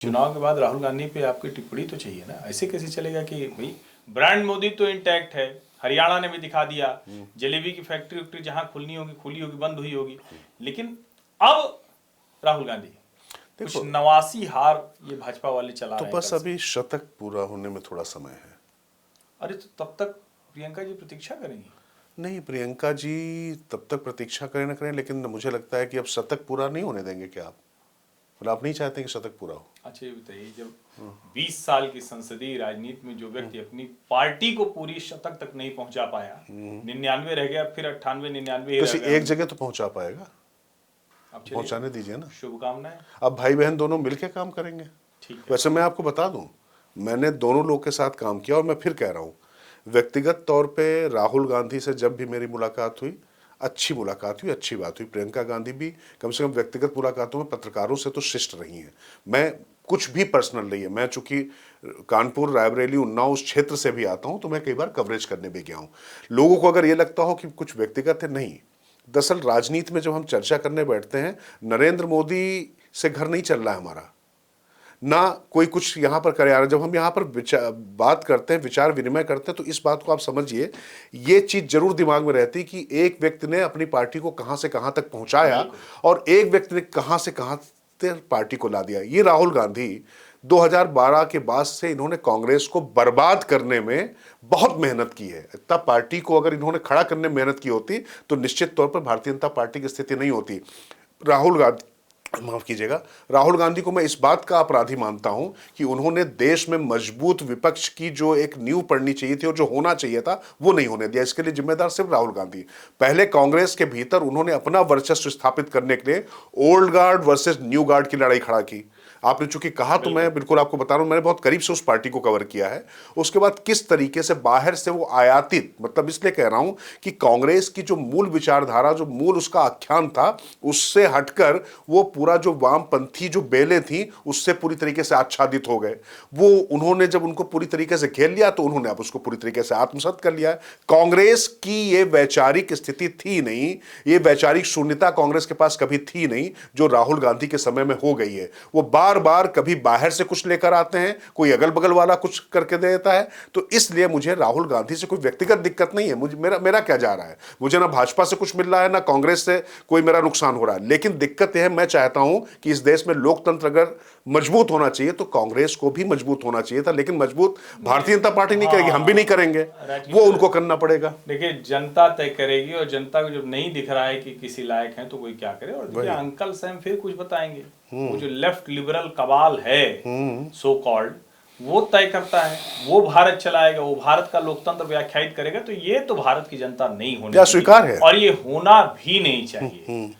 चुनाव के बाद राहुल गांधी पे आपकी टिप्पणी तो चाहिए ना। ऐसे कैसे चलेगा कि भाई ब्रांड मोदी तो इंटैक्ट है, हरियाणा ने भी दिखा दिया, जलेबी की फैक्ट्री उक्ट्री जहां खुलनी होगी खुली होगी, बंद हुई होगी, लेकिन अब राहुल गांधी कुछ देखो, नवासी हार ये भाजपा वाले चला तो रहे हैं बस कल से। अभी शतक पूरा होने में थोड़ा समय है। अरे तो तब तक प्रियंका जी प्रतीक्षा करेंगी? नहीं, प्रियंका जी तब तक प्रतीक्षा करें ना करें, लेकिन मुझे लगता है कि अब शतक पूरा नहीं होने देंगे क्या आप? मतलब आप नहीं चाहते कि शतक पूरा हो? अच्छा ये बताइए, जब 20 साल की संसदीय राजनीति में जो व्यक्ति अपनी पार्टी को पूरी शतक तक नहीं पहुंचा पाया, 99 रह गया, फिर 98 99 ही रह किसी गया, एक जगह तो पहुंचा पाएगा, अब चलिए, पहुंचाने दीजिए ना। शुभकामनाएं। अब भाई बहन दोनों मिलके काम करेंगे। ठीक है। वैसे मैं आपको बता दूं, मैंने दोनों लोग के साथ काम किया और मैं फिर कह रहा हूं, व्यक्तिगत तौर पे राहुल गांधी से जब भी मेरी मुलाकात हुई, अच्छी मुलाकात हुई, अच्छी बात हुई। प्रियंका गांधी भी कम से कम व्यक्तिगत मुलाकातों में पत्रकारों से तो शिष्ट रही हैं। मैं कुछ भी पर्सनल नहीं है, मैं चूंकि कानपुर, रायबरेली, उन्नाव उस क्षेत्र से भी आता हूं, तो मैं कई बार कवरेज करने भी गया हूं। लोगों को अगर ये लगता हो कि कुछ व्यक्तिगत है, नहीं। दरअसल राजनीति में जब हम चर्चा करने बैठते हैं, नरेंद्र मोदी से घर नहीं चल रहा है हमारा, ना कोई कुछ यहाँ पर करे आ रहा है। जब हम यहाँ पर बात करते हैं, विचार विनिमय करते हैं, तो इस बात को आप समझिए, ये चीज जरूर दिमाग में रहती कि एक व्यक्ति ने अपनी पार्टी को कहां से कहां तक पहुंचाया और एक व्यक्ति ने कहां से कहां तक पार्टी को ला दिया। ये राहुल गांधी 2012 के बाद से इन्होंने कांग्रेस को बर्बाद करने में बहुत मेहनत की है। तब पार्टी को अगर इन्होंने खड़ा करने में मेहनत की होती तो निश्चित तौर पर भारतीय जनता पार्टी की स्थिति नहीं होती। राहुल गांधी, माफ कीजिएगा, राहुल गांधी को मैं इस बात का अपराधी मानता हूं कि उन्होंने देश में मजबूत विपक्ष की जो एक नींव पड़नी चाहिए थी और जो होना चाहिए था, वो नहीं होने दिया। इसके लिए जिम्मेदार सिर्फ राहुल गांधी। पहले कांग्रेस के भीतर उन्होंने अपना वर्चस्व स्थापित करने के लिए old guard versus new guard की लड़ाई खड़ा की। आपने चूंकि कहा तो मैं बिल्कुल आपको बता रहा हूं, मैंने बहुत करीब से उस पार्टी को कवर किया है। उसके बाद किस तरीके से बाहर से वो आयातित, मतलब इसलिए कह रहा हूं कि कांग्रेस की जो मूल विचारधारा, जो मूल उसका आख्यान था, उससे हटकर वो पूरा जो वामपंथी जो बेलें थी उससे पूरी तरीके से आच्छादित हो गए। वो उन्होंने जब उनको पूरी तरीके से घेर लिया तो उन्होंने अब उसको पूरी तरीके से आत्मसात कर लिया है। कांग्रेस की ये वैचारिक स्थिति थी नहीं, ये वैचारिक शून्यता कांग्रेस के पास कभी थी नहीं, जो राहुल गांधी के समय में हो गई है। वो बार बार कभी बाहर से कुछ लेकर आते हैं, कोई अगल बगल वाला कुछ करके दे देता है। तो इसलिए मुझे राहुल गांधी से कोई व्यक्तिगत दिक्कत नहीं है। मुझे मेरा क्या जा रहा है, मुझे ना भाजपा से कुछ मिल रहा है, ना कांग्रेस से कोई मेरा नुकसान हो रहा है। लेकिन दिक्कत यह है, मैं चाहता हूं कि इस देश में लोकतंत्र अगर मजबूत होना चाहिए तो कांग्रेस को भी मजबूत होना चाहिए था, लेकिन मजबूत भारतीय जनता पार्टी नहीं करेगी, हम भी नहीं करेंगे, वो उनको करना पड़ेगा। देखिए, जनता तय करेगी, और जनता को जब नहीं दिख रहा है कि किसी लायक है तो कोई क्या करे। और देखिए, अंकल सैम फिर कुछ बताएंगे। वो जो लेफ्ट लिबरल कबाल है सो कॉल्ड, वो तय करता है, वो भारत चलाएगा, वो भारत का लोकतंत्र व्याख्यायित करेगा। तो ये तो भारत की जनता नहीं होनी स्वीकार है और ये होना भी नहीं चाहिए।